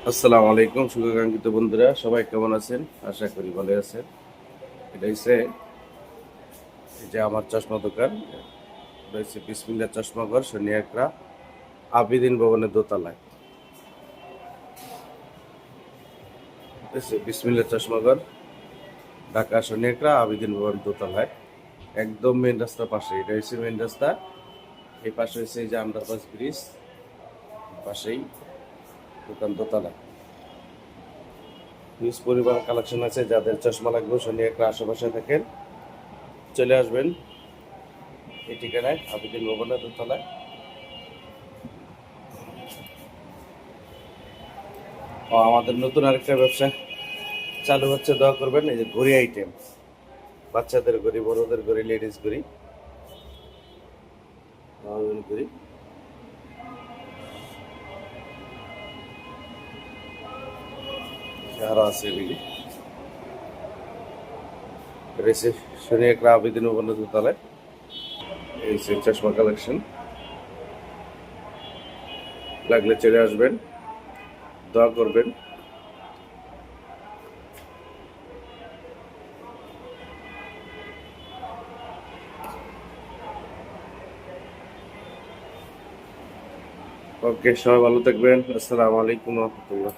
আসসালামু আলাইকুম শুভকাঙ্ক্ষিত বন্ধুরা, সবাই কেমন আছেন? আশা করি ভালো আছেন। এটা হচ্ছে এই যে আমার চশমা দোকান। এটা হচ্ছে বিসমিল্লাহ চশমাঘর, শনিয়াকড়া, আবিদিন ভবনের দোতলায়। বিসমিল্লাহ চশমাঘর, ঢাকা শনিয়াকড়া, আবিদিন ভবনের দোতলায়, একদম মেন রাস্তার পাশে। এটা হচ্ছে মেন রাস্তা। এই পাশে হচ্ছে এই যে আন্ডারপাস ব্রিজ, পাশেই দোকান দোতলায়। হিউজ পরিমাণ কালেকশন আছে। যাদের চশমা লাগবে শনিয়াকড়া আশেপাশে থাকেন, চলে আসবেন এই ঠিকানায়, আবিদিন ভবনের দোতলায়। ও আমাদের নতুন আরেকটা ব্যবসা চালু হচ্ছে, দোয়া করবেন। এই যে ঘড়ি আইটেম, বাচ্চাদের ঘড়ি, বড়দের ঘড়ি, লেডিস ঘড়ি, ঘড়ি আরো আছে এগুলি। রয়েছে শনিয়াকড়া আবেদিন উপন্যাস দোতলায়। এই যে চশমা কালেকশন, লাগলে চলে আসবেন, দোয়া করবেন। ওকে, সবাই ভালো থাকবেন। আসসালামু আলাইকুম রহমতুল্লাহ।